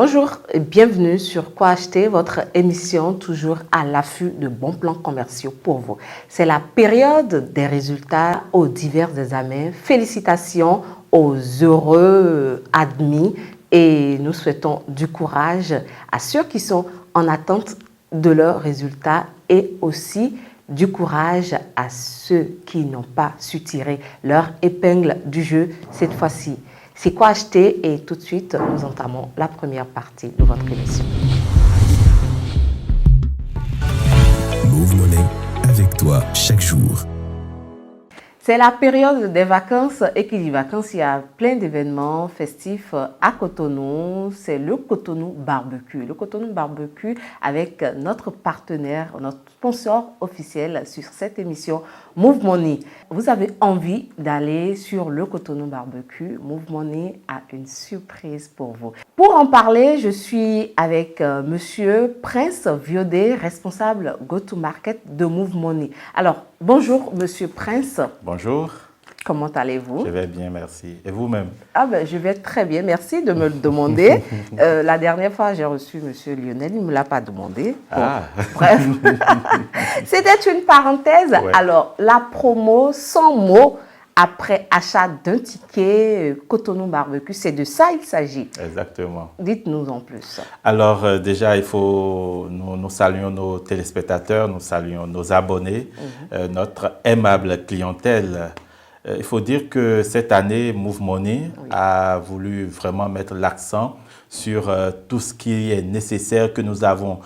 Bonjour et bienvenue sur Quoi acheter, votre émission toujours à l'affût de bons plans commerciaux pour vous. C'est la période des résultats aux divers examens. Félicitations aux heureux admis et nous souhaitons du courage à ceux qui sont en attente de leurs résultats et aussi du courage à ceux qui n'ont pas su tirer leur épingle du jeu cette fois-ci. C'est Quoi acheter et tout de suite, nous entamons la première partie de votre émission. Move Money, avec toi chaque jour. C'est la période des vacances et qui dit vacances, il y a plein d'événements festifs à Cotonou. C'est le Cotonou Barbecue. Le Cotonou Barbecue avec notre partenaire, notre sponsor officiel sur cette émission, Move Money. Vous avez envie d'aller sur le Cotonou Barbecue, Move Money a une surprise pour vous. Pour en parler, je suis avec Monsieur Prince Viodé, responsable Go-to-Market de Move Money. Alors, bonjour Monsieur Prince. Bonjour. Comment allez-vous? Je vais bien, merci. Et vous-même? Je vais très bien, merci de me le demander. La dernière fois, j'ai reçu Monsieur Lionel, il ne me l'a pas demandé. Bon, bref, c'était une parenthèse. Ouais. Alors, la promo sans mots après achat d'un ticket Cotonou Barbecue, c'est de ça il s'agit. Exactement. Dites-nous en plus. Alors, déjà, nous saluons nos téléspectateurs, nous saluons nos abonnés, notre aimable clientèle. Il faut dire que cette année, Move Money a voulu vraiment mettre l'accent sur tout ce qui est nécessaire, que nous avons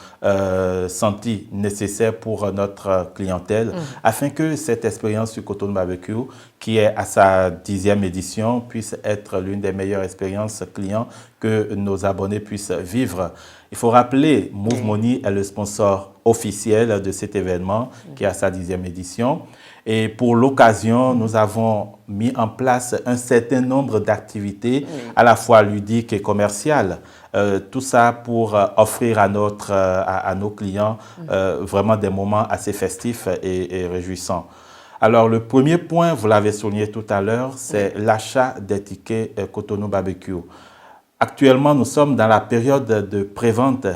senti nécessaire pour notre clientèle, afin que cette expérience sur Cotonou Barbecue, qui est à sa 10e édition, puisse être l'une des meilleures expériences clients que nos abonnés puissent vivre. Il faut rappeler, Move Money est le sponsor officiel de cet événement, qui est à sa 10e édition. Et pour l'occasion, nous avons mis en place un certain nombre d'activités, à la fois ludiques et commerciales. Tout ça pour offrir à nos clients vraiment des moments assez festifs et réjouissants. Alors, le premier point, vous l'avez souligné tout à l'heure, c'est l'achat des tickets Cotonou Barbecue. Actuellement, nous sommes dans la période de prévente.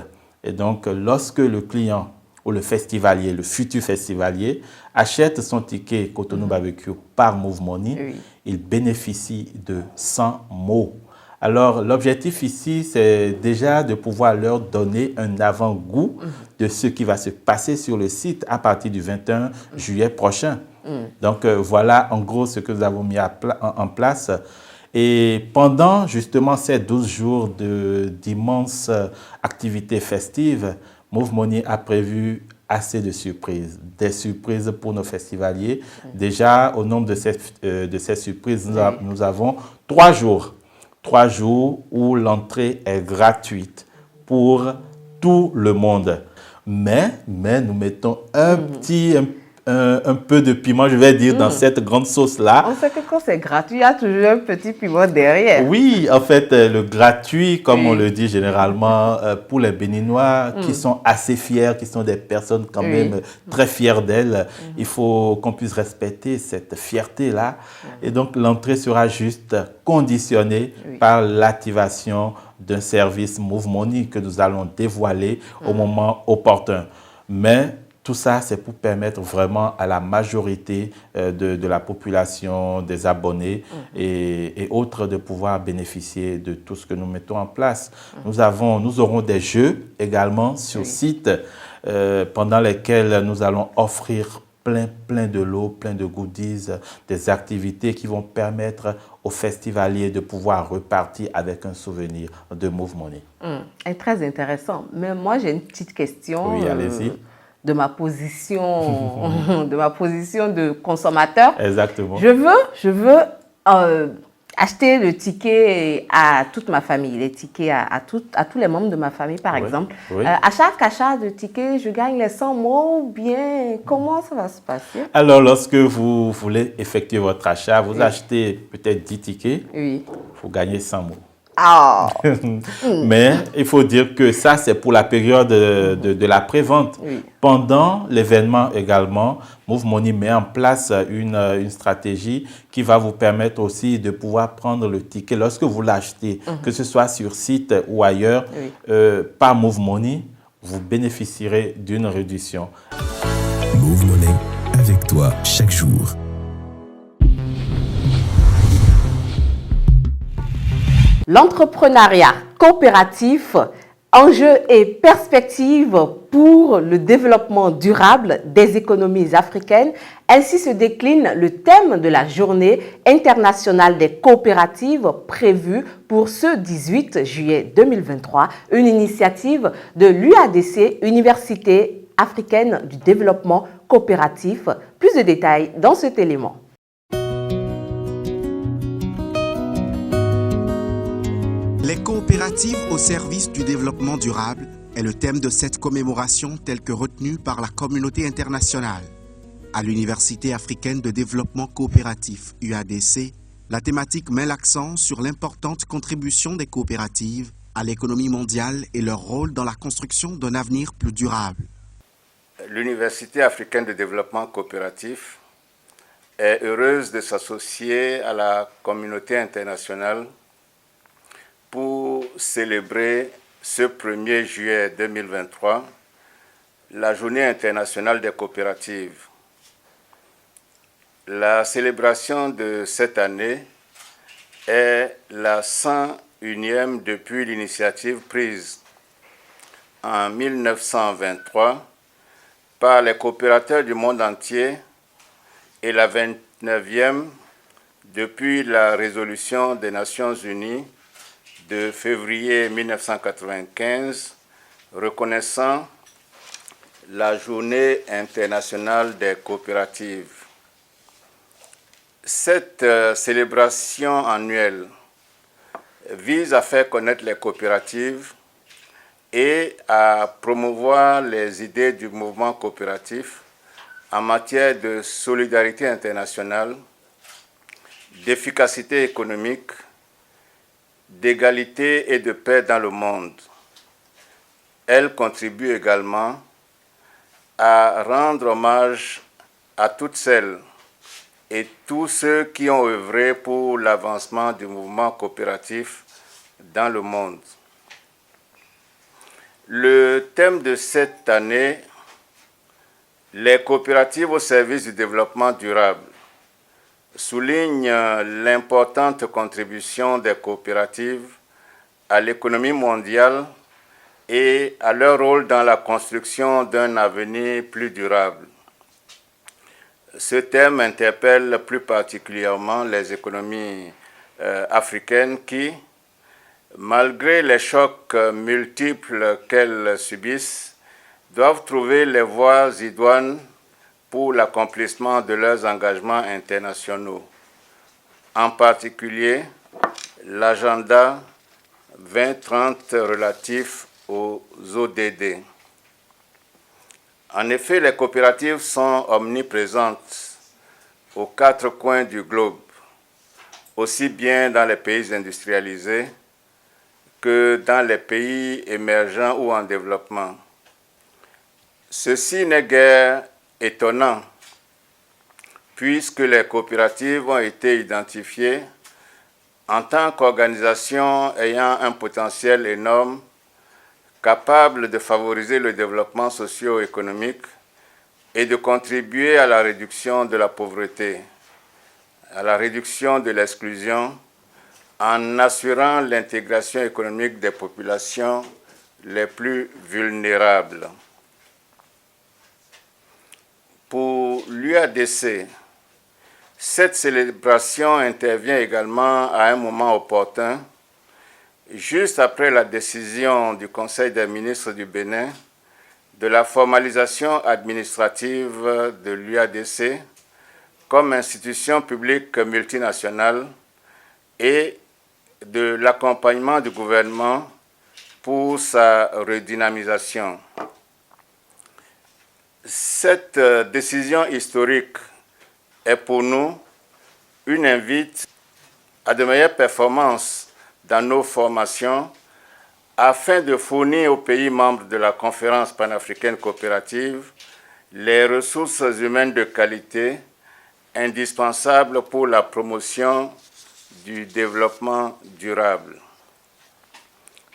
Et donc, lorsque le client ou le festivalier, le futur festivalier, achète son ticket Cotonou Barbecue par Move Money, il bénéficie de 100 mots. Alors, l'objectif ici, c'est déjà de pouvoir leur donner un avant-goût de ce qui va se passer sur le site à partir du 21 juillet prochain. Donc, voilà en gros ce que nous avons mis en place. Et pendant justement ces 12 jours d'immenses activités festives, Move Money a prévu assez de surprises, des surprises pour nos festivaliers. Déjà, au nombre de ces surprises, nous avons 3 jours. 3 jours où l'entrée est gratuite pour tout le monde. Mais nous mettons un peu de piment, je vais dire, dans cette grande sauce-là. On sait que quand c'est gratuit, il y a toujours un petit piment derrière. Oui, en fait, le gratuit, comme on le dit généralement, pour les Béninois qui sont assez fiers, qui sont des personnes quand même très fières d'elles, il faut qu'on puisse respecter cette fierté-là. Et donc, l'entrée sera juste conditionnée par l'activation d'un service Move Money que nous allons dévoiler au moment opportun. Mais tout ça, c'est pour permettre vraiment à la majorité de la population, des abonnés et autres de pouvoir bénéficier de tout ce que nous mettons en place. Nous aurons des jeux également sur site pendant lesquels nous allons offrir plein de lots, plein de goodies, des activités qui vont permettre aux festivaliers de pouvoir repartir avec un souvenir de Move Money. Très intéressant. Mais moi, j'ai une petite question. Oui, allez-y. De ma position de consommateur. Exactement. Je veux acheter le ticket à toute ma famille, les tickets à tous les membres de ma famille, par exemple. À chaque achat de ticket, je gagne les 100 mots ou bien comment ça va se passer? Alors, lorsque vous voulez effectuer votre achat, vous achetez peut-être 10 tickets, vous gagnez 100 mots. Ah, Mais il faut dire que ça, c'est pour la période de la prévente. oui. Pendant l'événement également, Move Money met en place une stratégie qui va vous permettre aussi de pouvoir prendre le ticket lorsque vous l'achetez, que ce soit sur site ou ailleurs, Oui. par Move Money, vous bénéficierez d'une réduction. Move Money, avec toi chaque jour. L'entrepreneuriat coopératif, enjeux et perspectives pour le développement durable des économies africaines. Ainsi se décline le thème de la Journée internationale des coopératives prévue pour ce 18 juillet 2023, une initiative de l'UADC, Université africaine du développement coopératif. Plus de détails dans cet élément. Les coopératives au service du développement durable est le thème de cette commémoration telle que retenue par la communauté internationale. À l'Université africaine de développement coopératif UADC, la thématique met l'accent sur l'importante contribution des coopératives à l'économie mondiale et leur rôle dans la construction d'un avenir plus durable. L'Université africaine de développement coopératif est heureuse de s'associer à la communauté internationale pour célébrer ce 1er juillet 2023 la Journée internationale des coopératives. La célébration de cette année est la 101e depuis l'initiative prise en 1923 par les coopérateurs du monde entier et la 29e depuis la résolution des Nations Unies de février 1995 reconnaissant la Journée internationale des coopératives. Cette célébration annuelle vise à faire connaître les coopératives et à promouvoir les idées du mouvement coopératif en matière de solidarité internationale, d'efficacité économique, d'égalité et de paix dans le monde. Elle contribue également à rendre hommage à toutes celles et tous ceux qui ont œuvré pour l'avancement du mouvement coopératif dans le monde. Le thème de cette année, les coopératives au service du développement durable, souligne l'importante contribution des coopératives à l'économie mondiale et à leur rôle dans la construction d'un avenir plus durable. Ce thème interpelle plus particulièrement les économies africaines qui, malgré les chocs multiples qu'elles subissent, doivent trouver les voies idoines pour l'accomplissement de leurs engagements internationaux, en particulier l'agenda 2030 relatif aux ODD. En effet, les coopératives sont omniprésentes aux quatre coins du globe, aussi bien dans les pays industrialisés que dans les pays émergents ou en développement. Ceci n'est guère étonnant, puisque les coopératives ont été identifiées en tant qu'organisations ayant un potentiel énorme, capables de favoriser le développement socio-économique et de contribuer à la réduction de la pauvreté, à la réduction de l'exclusion, en assurant l'intégration économique des populations les plus vulnérables. Pour l'UADC, cette célébration intervient également à un moment opportun, juste après la décision du Conseil des ministres du Bénin de la formalisation administrative de l'UADC comme institution publique multinationale et de l'accompagnement du gouvernement pour sa redynamisation. Cette décision historique est pour nous une invite à de meilleures performances dans nos formations afin de fournir aux pays membres de la conférence panafricaine coopérative les ressources humaines de qualité indispensables pour la promotion du développement durable.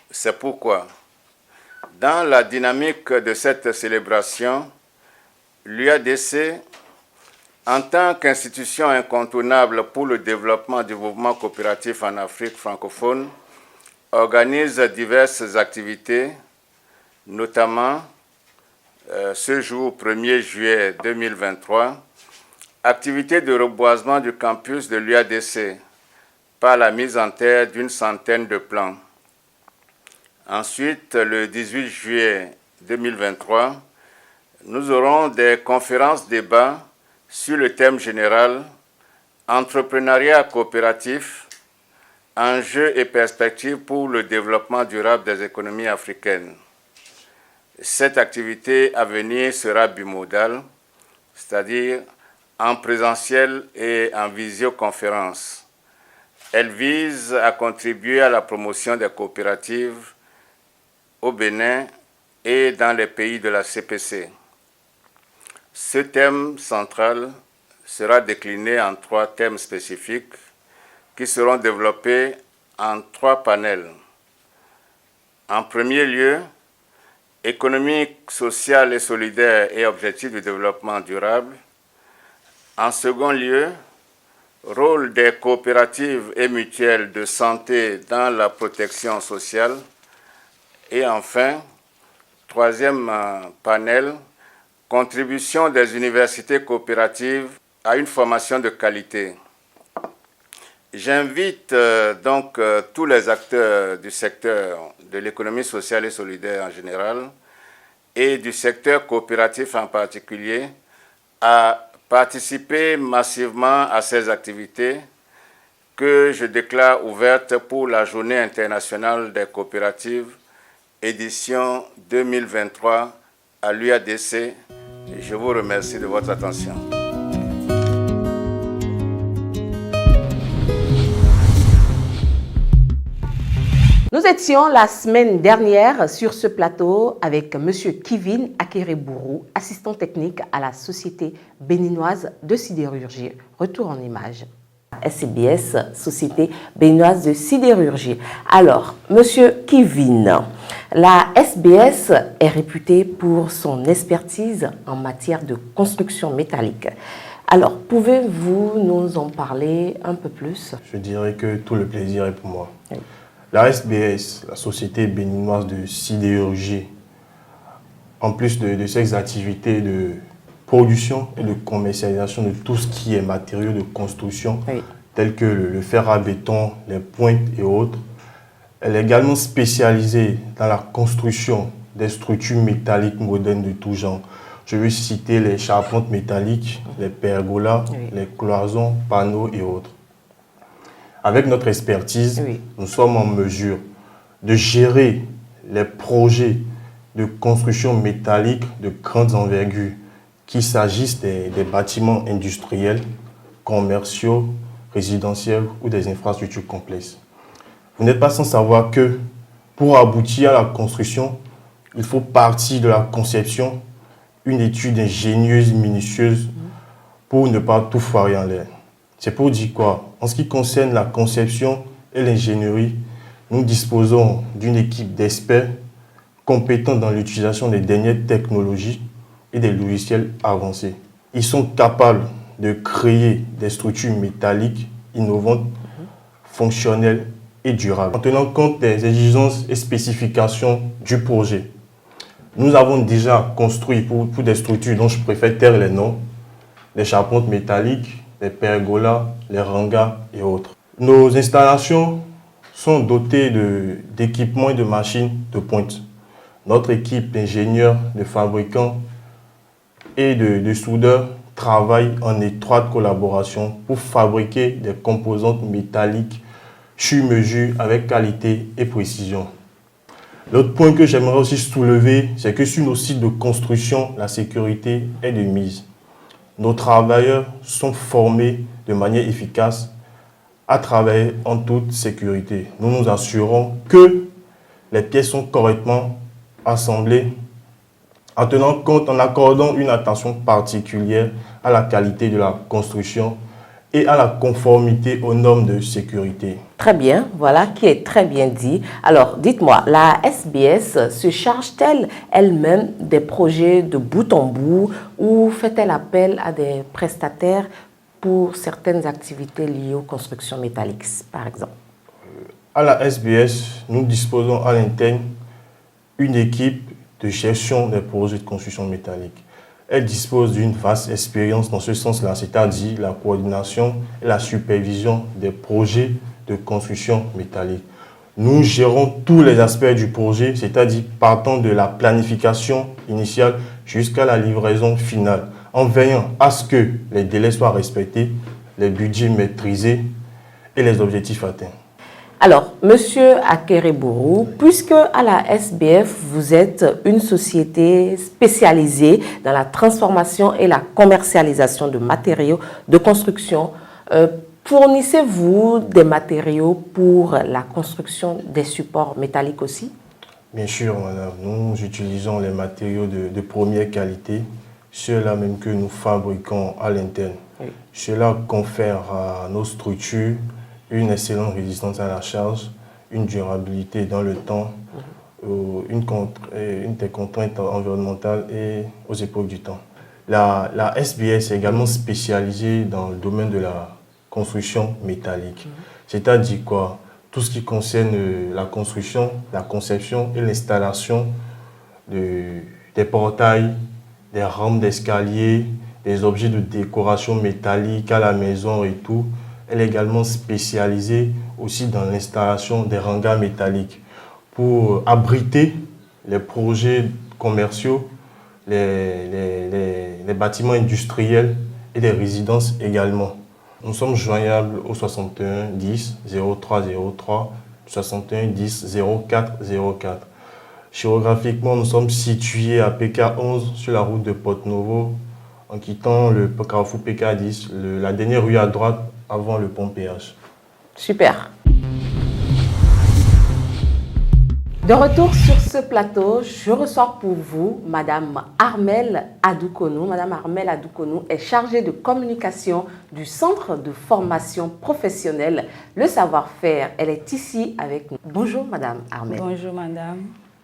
C'est pourquoi, dans la dynamique de cette célébration, l'UADC, en tant qu'institution incontournable pour le développement du mouvement coopératif en Afrique francophone, organise diverses activités, notamment ce jour 1er juillet 2023, activité de reboisement du campus de l'UADC par la mise en terre d'une centaine de plants. Ensuite, le 18 juillet 2023, nous aurons des conférences-débats sur le thème général « Entrepreneuriat coopératif, enjeux et perspectives pour le développement durable des économies africaines ». Cette activité à venir sera bimodale, c'est-à-dire en présentiel et en visioconférence. Elle vise à contribuer à la promotion des coopératives au Bénin et dans les pays de la CPC. Ce thème central sera décliné en 3 thèmes spécifiques qui seront développés en 3 panels. En premier lieu, économie sociale et solidaire et objectifs du développement durable. En second lieu, rôle des coopératives et mutuelles de santé dans la protection sociale. Et enfin, troisième panel, contribution des universités coopératives à une formation de qualité. J'invite donc tous les acteurs du secteur de l'économie sociale et solidaire en général et du secteur coopératif en particulier à participer massivement à ces activités que je déclare ouvertes pour la Journée internationale des coopératives édition 2023 à l'UADC. Je vous remercie de votre attention. Nous étions la semaine dernière sur ce plateau avec M. Kivin Akereburou, assistant technique à la Société béninoise de sidérurgie. Retour en image. SBS, Société béninoise de sidérurgie. Alors, M. Kivin, la SBS est réputée pour son expertise en matière de construction métallique. Alors, pouvez-vous nous en parler un peu plus? Je dirais que tout le plaisir est pour moi. Oui. La SBS, la Société béninoise de sidérurgie, en plus de ses activités de production et de commercialisation de tout ce qui est matériaux de construction, Oui. tels que le fer à béton, les pointes et autres, elle est également spécialisée dans la construction des structures métalliques modernes de tout genre. Je vais citer les charpentes métalliques, les pergolas, Oui. les cloisons, panneaux et autres. Avec notre expertise, Oui. nous sommes en mesure de gérer les projets de construction métallique de grandes envergures, qu'il s'agisse des bâtiments industriels, commerciaux, résidentiels ou des infrastructures complexes. Vous n'êtes pas sans savoir que pour aboutir à la construction, il faut partir de la conception, une étude ingénieuse, minutieuse, pour ne pas tout foirer en l'air. C'est pour dire quoi? En ce qui concerne la conception et l'ingénierie, nous disposons d'une équipe d'experts compétents dans l'utilisation des dernières technologies et des logiciels avancés. Ils sont capables de créer des structures métalliques innovantes, fonctionnelles et durables. En tenant compte des exigences et spécifications du projet, nous avons déjà construit pour des structures dont je préfère taire les noms, les charpentes métalliques, les pergolas, les rangas et autres. Nos installations sont dotées d'équipements et de machines de pointe. Notre équipe d'ingénieurs, de fabricants et de soudeurs travaille en étroite collaboration pour fabriquer des composantes métalliques sur mesure avec qualité et précision. L'autre point que j'aimerais aussi soulever, c'est que sur nos sites de construction, la sécurité est de mise. Nos travailleurs sont formés de manière efficace à travailler en toute sécurité. Nous nous assurons que les pièces sont correctement assemblées en tenant compte, en accordant une attention particulière à la qualité de la construction et à la conformité aux normes de sécurité. Très bien, voilà qui est très bien dit. Alors, dites-moi, la SBS se charge-t-elle elle-même des projets de bout en bout ou fait-elle appel à des prestataires pour certaines activités liées aux constructions métalliques, par exemple? À la SBS, nous disposons à l'interne une équipe de gestion des projets de construction métallique. Elle dispose d'une vaste expérience dans ce sens-là, c'est-à-dire la coordination et la supervision des projets de construction métallique. Nous gérons tous les aspects du projet, c'est-à-dire partant de la planification initiale jusqu'à la livraison finale, en veillant à ce que les délais soient respectés, les budgets maîtrisés et les objectifs atteints. Alors, Monsieur Akerebourou, puisque à la SBF, vous êtes une société spécialisée dans la transformation et la commercialisation de matériaux de construction, fournissez-vous des matériaux pour la construction des supports métalliques aussi? Bien sûr, madame. Nous utilisons les matériaux de première qualité, ceux-là même que nous fabriquons à l'interne. Oui. Cela confère à nos structures une excellente résistance à la charge, une durabilité dans le temps, une des contraintes environnementales et aux époques du temps. La SBS est également spécialisée dans le domaine de la construction métallique. C'est-à-dire quoi? Tout ce qui concerne la construction, la conception et l'installation des portails, des rampes d'escalier, des objets de décoration métallique à la maison et tout. Elle est également spécialisée aussi dans l'installation des hangars métalliques pour abriter les projets commerciaux, les bâtiments industriels et les résidences également. Nous sommes joignables au 61 10 0303, 61 10 04 04. Géographiquement, nous sommes situés à PK11 sur la route de Porto-Novo, en quittant le carrefour PK10, la dernière rue à droite avant le pont PH. Super. De retour sur ce plateau, je reçois pour vous Madame Armelle Adoukonou. Madame Armelle Adoukonou est chargée de communication du Centre de formation professionnelle Le Savoir-faire. Elle est ici avec nous. Bonjour Madame Armelle. Bonjour Madame.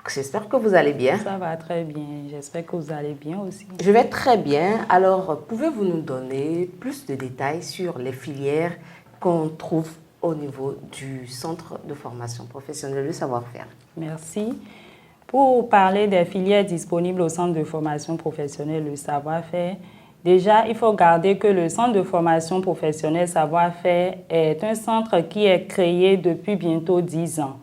J'espère que vous allez bien. Ça va très bien. J'espère que vous allez bien aussi. Je vais très bien. Alors, pouvez-vous nous donner plus de détails sur les filières qu'on trouve au niveau du Centre de formation professionnelle Le Savoir-faire? Merci. Pour parler des filières disponibles au Centre de formation professionnelle Le Savoir-faire, déjà, il faut garder que le Centre de formation professionnelle Savoir-faire est un centre qui est créé depuis bientôt 10 ans.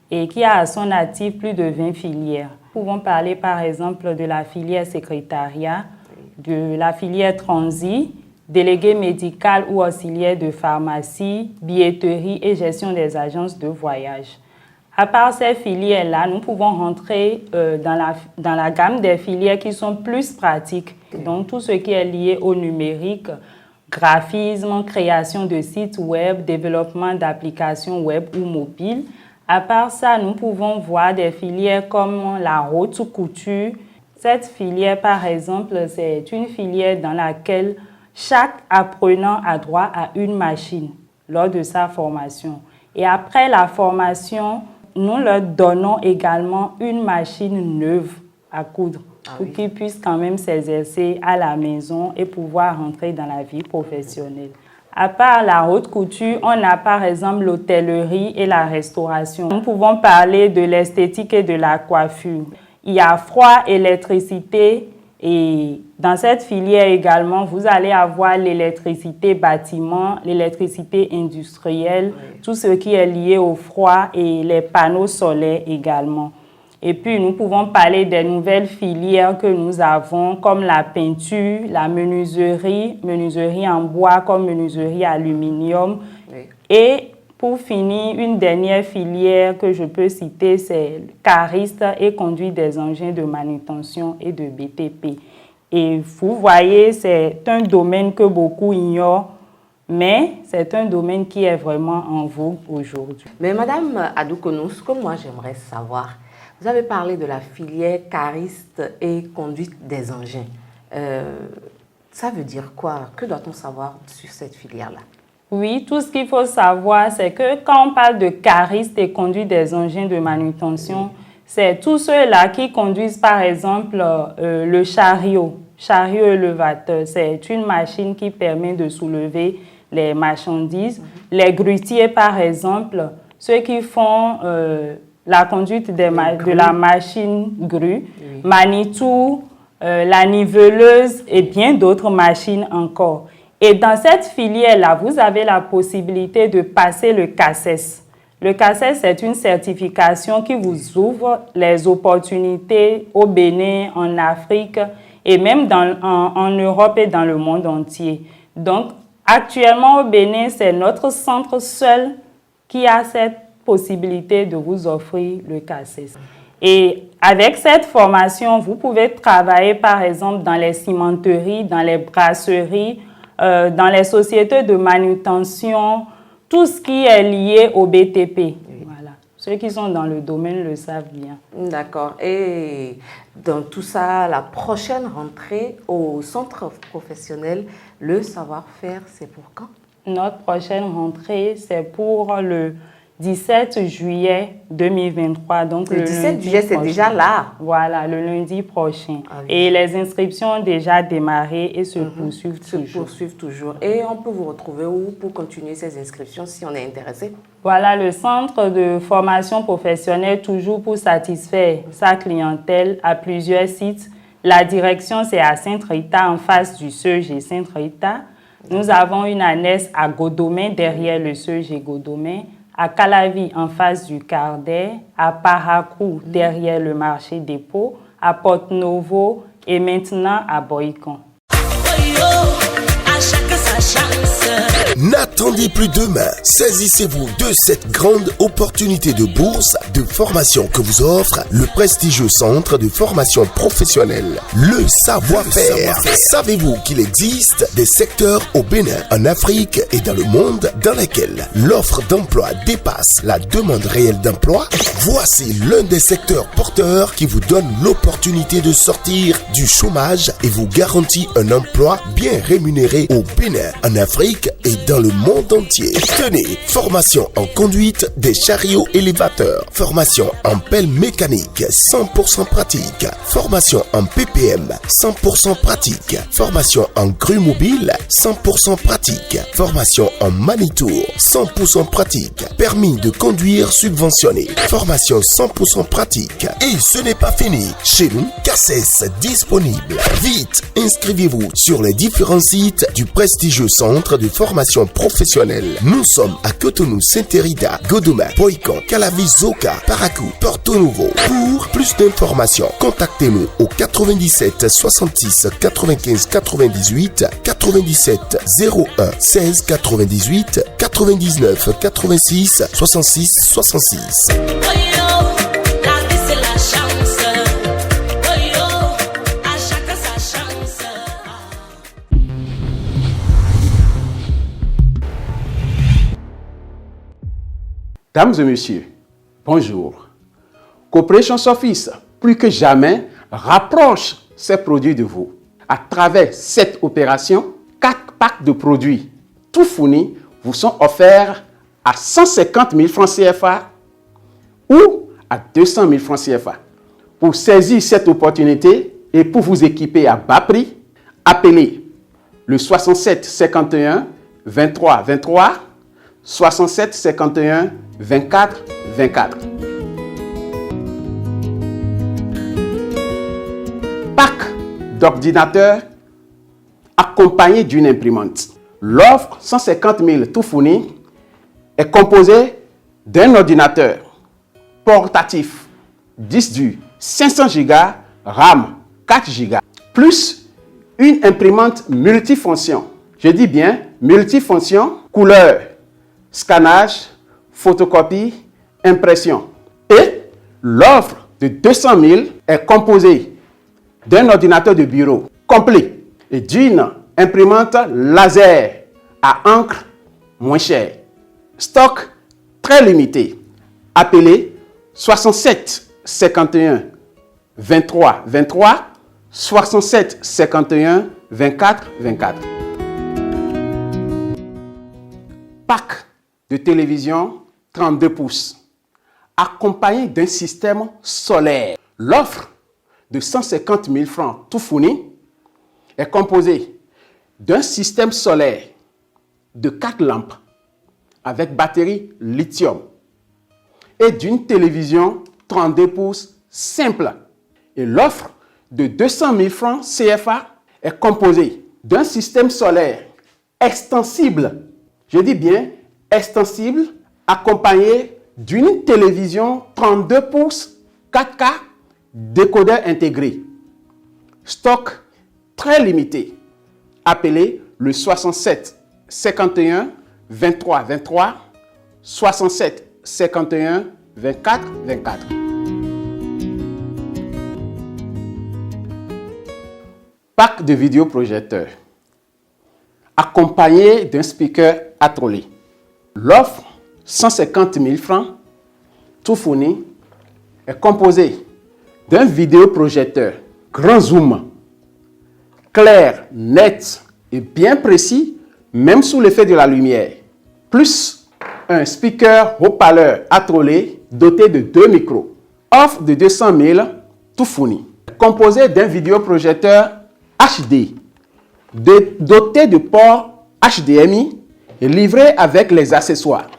Et qui a à son actif plus de 20 filières. Nous pouvons parler par exemple de la filière secrétariat, de la filière transit, délégué médical ou auxiliaire de pharmacie, billetterie et gestion des agences de voyage. À part ces filières-là, nous pouvons rentrer dans la gamme des filières qui sont plus pratiques. Donc tout ce qui est lié au numérique, graphisme, création de sites web, développement d'applications web ou mobiles. À part ça, nous pouvons voir des filières comme la haute couture. Cette filière, par exemple, c'est une filière dans laquelle chaque apprenant a droit à une machine lors de sa formation. Et après la formation, nous leur donnons également une machine neuve à coudre pour qu'ils puissent quand même s'exercer à la maison et pouvoir rentrer dans la vie professionnelle. À part la haute couture, on a par exemple l'hôtellerie et la restauration. Nous pouvons parler de l'esthétique et de la coiffure. Il y a froid, électricité et dans cette filière également, vous allez avoir l'électricité bâtiment, l'électricité industrielle, tout ce qui est lié au froid et les panneaux solaires également. Et puis, nous pouvons parler des nouvelles filières que nous avons, comme la peinture, la menuiserie, menuiserie en bois comme menuiserie aluminium. Oui. Et pour finir, une dernière filière que je peux citer, c'est cariste et conduite des engins de manutention et de BTP. Et vous voyez, c'est un domaine que beaucoup ignorent. mais c'est un domaine qui est vraiment en vogue aujourd'hui. Mais Madame Adoukonou, ce que moi j'aimerais savoir, vous avez parlé de la filière cariste et conduite des engins. Ça veut dire quoi? Que doit-on savoir sur cette filière-là? Oui, tout ce qu'il faut savoir, c'est que quand on parle de cariste et conduite des engins de manutention, c'est tous ceux-là qui conduisent par exemple le chariot élevateur. C'est une machine qui permet de soulever les marchandises. Les grutiers par exemple, ceux qui font la conduite de la machine grue, Manitou, la niveleuse et bien d'autres machines encore. Et dans cette filière-là, vous avez la possibilité de passer le CACES. Le CACES, c'est une certification qui vous ouvre les opportunités au Bénin, en Afrique et même en Europe et dans le monde entier. Donc, actuellement au Bénin, c'est notre centre seul qui a cette possibilité de vous offrir le CACES. Et avec cette formation, vous pouvez travailler par exemple dans les cimenteries, dans les brasseries, dans les sociétés de manutention, tout ce qui est lié au BTP. Oui. Voilà. Ceux qui sont dans le domaine le savent bien. D'accord. Et dans tout ça, la prochaine rentrée au centre professionnel, le savoir-faire, c'est pour quand? Notre prochaine rentrée, c'est pour le 17 juillet 2023. Donc le 17 juillet, c'est déjà là. Voilà, le lundi prochain. Ah, oui. Et les inscriptions ont déjà démarré et se poursuivent toujours. Et on peut vous retrouver où pour continuer ces inscriptions si on est intéressé? Voilà, le centre de formation professionnelle, toujours pour satisfaire sa clientèle, à plusieurs sites. La direction, c'est à Sainte-Rita, en face du CEG Sainte-Rita. Nous avons une annexe à Godomé, derrière le CEG Godomé. À Calavi, en face du Cardet, à Parakou, derrière le marché dépôt, à Porte-Novo et maintenant à Boïcon. N'attendez plus demain. Saisissez-vous de cette grande opportunité de bourse de formation que vous offre le prestigieux centre de formation professionnelle, le savoir-faire. Savez-vous qu'il existe des secteurs au Bénin, en Afrique et dans le monde dans lesquels l'offre d'emploi dépasse la demande réelle d'emploi? Voici l'un des secteurs porteurs qui vous donne l'opportunité de sortir du chômage et vous garantit un emploi bien rémunéré au Bénin, en Afrique et dans le monde entier. Tenez, formation en conduite des chariots élévateurs, formation en pelle mécanique 100% pratique, formation en PPM 100% pratique, formation en grue mobile 100% pratique, formation en manitour 100% pratique, permis de conduire subventionné, formation 100% pratique. Et ce n'est pas fini, chez nous, CACES disponible. Vite, inscrivez-vous sur les différents sites du prestigieux centre de formation professionnelle. Nous sommes à Cotonou, Sainte-Rita, Godoma, Boïcon, Calavi, Zoka, Parakou, Porto Novo. Pour plus d'informations, contactez-nous au 97 66 95 98, 97 01 16 98, 99 86 66 66. Dames et messieurs, bonjour. Corporation Sofis, plus que jamais, rapproche ses produits de vous. À travers cette opération, 4 packs de produits tout fournis vous sont offerts à 150 000 francs CFA ou à 200 000 francs CFA. Pour saisir cette opportunité et pour vous équiper à bas prix, appelez le 67 51 23 23, 67 51 24 24. Pack d'ordinateurs accompagné d'une imprimante. L'offre 150 000 tout fourni est composée d'un ordinateur portatif 10 du 500 Go RAM 4 Go plus une imprimante multifonction. Je dis bien multifonction, couleur, scannage, photocopie, impression. Et l'offre de 200 000 est composée d'un ordinateur de bureau complet et d'une imprimante laser à encre moins cher. Stock très limité. Appelez 67 51 23 23 67 51 24 24. Pack de télévision 32 pouces accompagné d'un système solaire. L'offre de 150 000 francs tout fourni est composée d'un système solaire de 4 lampes avec batterie lithium et d'une télévision 32 pouces simple. Et l'offre de 200 000 francs CFA est composée d'un système solaire extensible, je dis bien extensible, accompagné d'une télévision 32 pouces 4K décodeur intégré. Stock très limité. Appelez le 67 51 23 23 67 51 24 24. Pack de vidéoprojecteur accompagné d'un speaker attrolé. L'offre 150 000 francs tout fourni est composée d'un vidéoprojecteur grand zoom, clair, net et bien précis, même sous l'effet de la lumière, plus un speaker haut-parleur attrolé doté de 2 micros. Offre de 200 000 tout fourni. Composé d'un vidéoprojecteur HD, doté de port HDMI et livré avec les accessoires.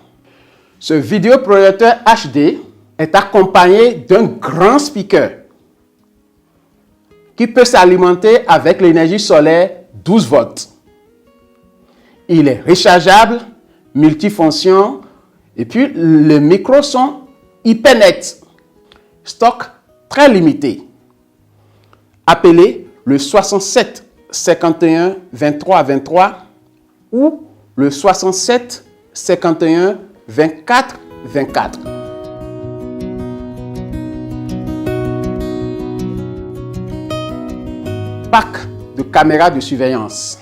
Ce vidéoprojecteur HD est accompagné d'un grand speaker qui peut s'alimenter avec l'énergie solaire 12 volts. Il est rechargeable, multifonction et puis les micros sont hyper nets. Stock très limité. Appelez le 67 51 23 23 ou le 67 51 24 24. Pack de caméras de surveillance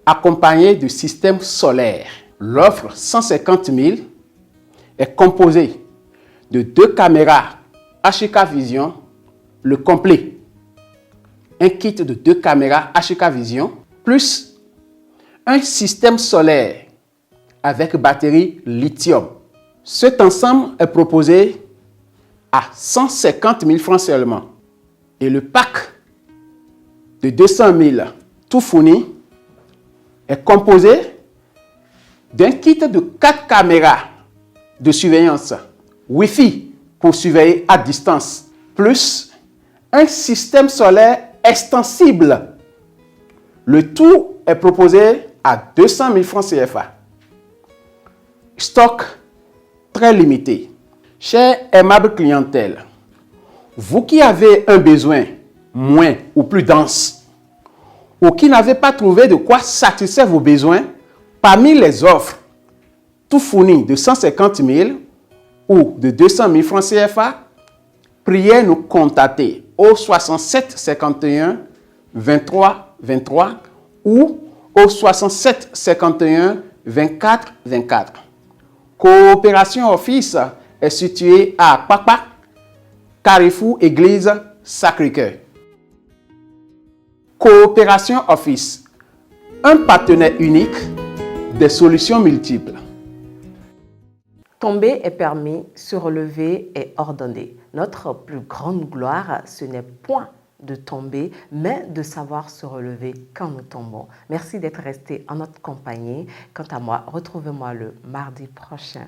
accompagné de système solaire. L'offre 150 000 est composée de 2 caméras HK Vision, le complet. Un kit de 2 caméras HK Vision plus un système solaire avec batterie lithium. Cet ensemble est proposé à 150 000 francs seulement. Et le pack de 200 000 tout fourni est composé d'un kit de 4 caméras de surveillance Wi-Fi pour surveiller à distance, plus un système solaire extensible. Le tout est proposé à 200 000 francs CFA. Stock très limité. Chère aimable clientèle, vous qui avez un besoin moins ou plus dense, ou qui n'avez pas trouvé de quoi satisfaire vos besoins, parmi les offres tout fournies de 150 000 ou de 200 000 francs CFA, priez nous contacter au 67 51 23 23 ou au 67 51 24 24. Coopération Office est située à Papa, Carrefour Église Sacré-Cœur. Coopération Office, un partenaire unique des solutions multiples. Tomber est permis, se relever est ordonné. Notre plus grande gloire, ce n'est point de tomber, mais de savoir se relever quand nous tombons. Merci d'être resté en notre compagnie. Quant à moi, retrouvez-moi le mardi prochain.